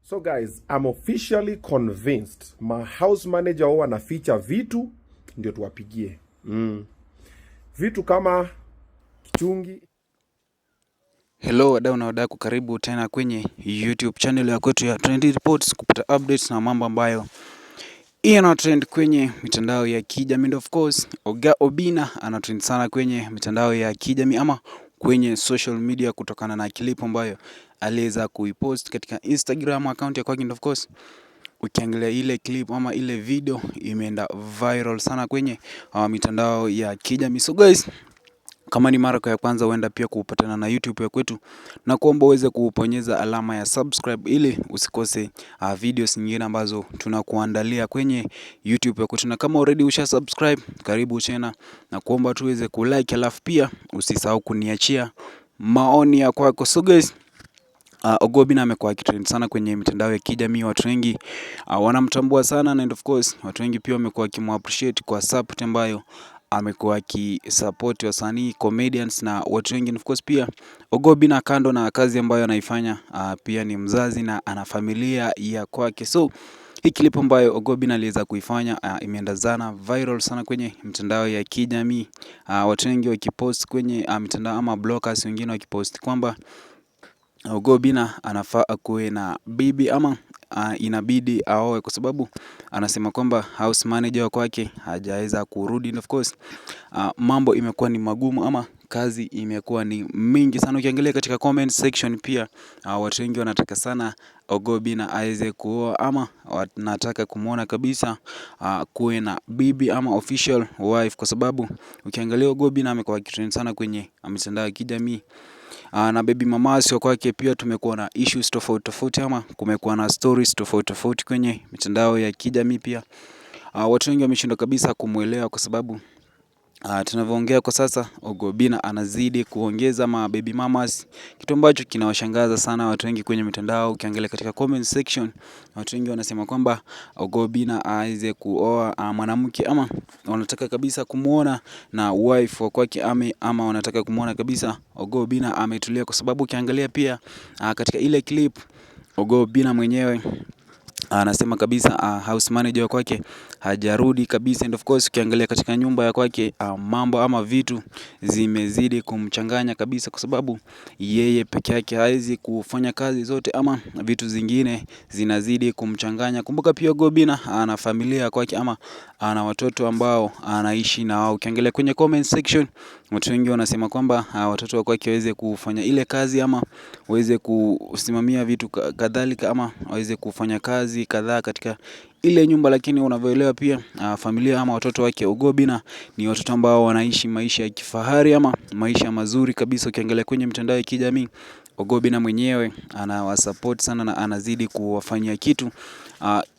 So guys, I'm officially convinced my house manager huwa anaficha vitu ndio tuwapigie. Vitu kama kichungi. Hello wadau na wadau, karibu tena kwenye YouTube channel ya kwetu ya Trendy Reports kupata updates na mambo ambayo ina trend kwenye mitandao ya kijamii. And of course, Obinna ana trend sana kwenye mitandao ya kijamii ama kwenye social media kutokana na clip ambayo aliweza kuipost katika Instagram account ya kwake. And of course, ukiangalia ile clip ama ile video imeenda viral sana kwenye mitandao ya kijamii. So guys, kama ni mara ya kwanza uenda pia kupatana na YouTube ya kwetu, na kuomba uweze kuponyeza alama ya subscribe ili usikose videos nyingine ambazo tunakuandalia kwenye YouTube ya kwetu. Na kama already usha subscribe, karibu tena, na kuomba tuweze kulike, alafu pia usisahau kuniachia maoni ya kwako. So guys, Obinna amekuwa akitrend sana kwenye mitandao ya kijamii. Watu wengi wanamtambua sana, and of course watu wengi pia wamekuwa wakimappreciate kwa support ambayo amekuwa akisupport wasanii, comedians na watu wengi. Of course pia Obinna, kando na kazi ambayo anaifanya, pia ni mzazi na ana familia ya kwake. So hii clip ambayo Obinna aliweza kuifanya imeenda sana viral sana kwenye mitandao ya kijamii. Watu wengi wakipost kwenye mitandao, ama bloggers wengine wakipost kwamba Obinna anafaa akuwe na bibi ama inabidi aoe, kwa sababu anasema kwamba house manager wa kwake hajaweza kurudi. And of course mambo imekuwa ni magumu ama kazi imekuwa ni mingi sana. Ukiangalia katika comment section pia watu wengi wanataka sana Obinna aweze kuoa, ama wanataka kumuona kabisa kuwe na bibi ama official wife, kwa sababu ukiangalia Obinna amekuwa akitrend sana kwenye mitandao ya kijamii. Na baby mamas wa kwake pia tumekuwa na issues tofauti tofauti, ama kumekuwa na stories tofauti tofauti kwenye mitandao ya kijamii pia. Watu wengi wameshindwa kabisa kumuelewa, kwa sababu tunavyoongea kwa sasa Obinna anazidi kuongeza baby mamas, kitu ambacho kinawashangaza sana watu wengi kwenye mitandao. Ukiangalia katika comment section, watu wengi wanasema kwamba Obinna aweze kuoa mwanamke, ama wanataka kabisa kumuona na wife wa kwake, ama wanataka kumuona kabisa Obinna ametulia, kwa sababu ukiangalia pia katika ile clip Obinna mwenyewe anasema kabisa house manager wa kwake hajarudi kabisa. And of course ukiangalia katika nyumba ya kwake mambo ama vitu zimezidi kumchanganya kabisa, kwa sababu yeye peke yake hawezi kufanya kazi zote, ama vitu zingine zinazidi kumchanganya. Kumbuka pia Obinna ana familia ya kwake, ama ana watoto ambao anaishi na wao. Ukiangalia kwenye comment section, watu wengi wanasema kwamba watoto wa kwake waweze kufanya ile kazi, ama waweze kusimamia vitu kadhalika, ama waweze kufanya kazi kadhaa katika ile nyumba. Lakini unavyoelewa pia familia ama watoto wake Obinna ni watoto ambao wanaishi maisha ya kifahari, ama maisha mazuri kabisa. Ukiangalia kwenye mitandao ya kijamii, Obinna mwenyewe anawasupport sana na anazidi kuwafanyia kitu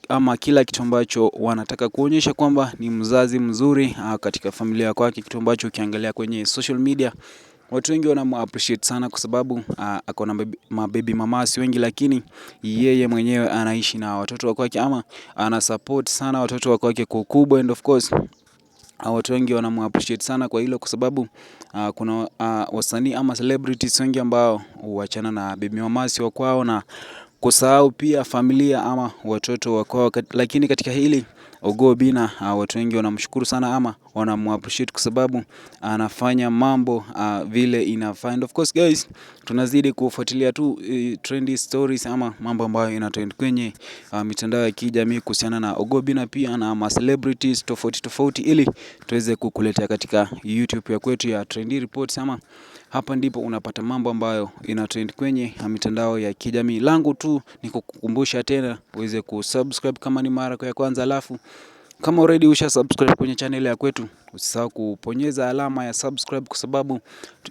ama kila kitu ambacho wanataka kuonyesha kwamba ni mzazi mzuri katika familia kwake, kitu ambacho ukiangalia kwenye social media watu wengi wanamu-appreciate sana, kwa sababu ako na mababy mamas wengi, lakini yeye mwenyewe anaishi na watoto wa kwake, ama ana support sana watoto wa kwake kwa ukubwa. And of course watu wengi wanamu-appreciate sana kwa hilo, kwa sababu kuna wasanii ama celebrities wengi ambao huachana na baby mamas wa kwao na kusahau pia familia ama watoto wa kwao. Lakini katika hili Obinna watu wengi wanamshukuru sana, ama wanamu-appreciate, kwa sababu anafanya mambo vile inafaa. And of course guys, tunazidi kufuatilia tu trendy stories ama mambo ambayo ina trend kwenye mitandao ya kijamii kuhusiana na Obinna pia na celebrities tofauti tofauti, ili tuweze kukuletea katika YouTube ya kwetu ya Trendy Reports, ama hapa ndipo unapata mambo ambayo ina trend kwenye mitandao ya kijamii. Langu tu ni kukukumbusha tena uweze kusubscribe kama ni mara ya kwanza, alafu kama already usha subscribe kwenye channel ya kwetu, usisahau kuponyeza alama ya subscribe, kwa sababu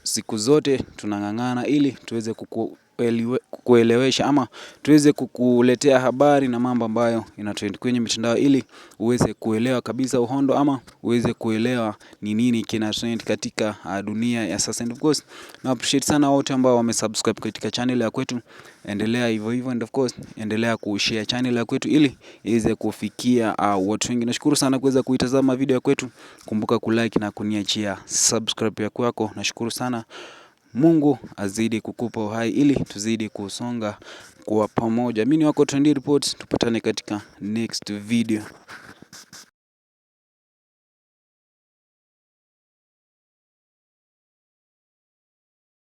siku zote tunang'ang'ana ili tuweze kukuelewesha, ama tuweze kukuletea habari na mambo ambayo ina trend kwenye mitandao, ili uweze kuelewa kabisa uhondo, ama uweze kuelewa ni nini kina trend katika dunia ya sasa. And of course na appreciate sana wote ambao wamesubscribe katika channel ya kwetu. Endelea hivyo hivyo, and of course endelea kushare channel ya kwetu ili iweze kufikia watu wengi. Nashukuru sana kuweza kuitazama video ya kwetu. Kumbuka kulike na kuniachia subscribe ya kwako. Nashukuru sana. Mungu azidi kukupa uhai ili tuzidi kusonga kwa pamoja. Mimi ni wako Trendy Reports, tupatane katika next video.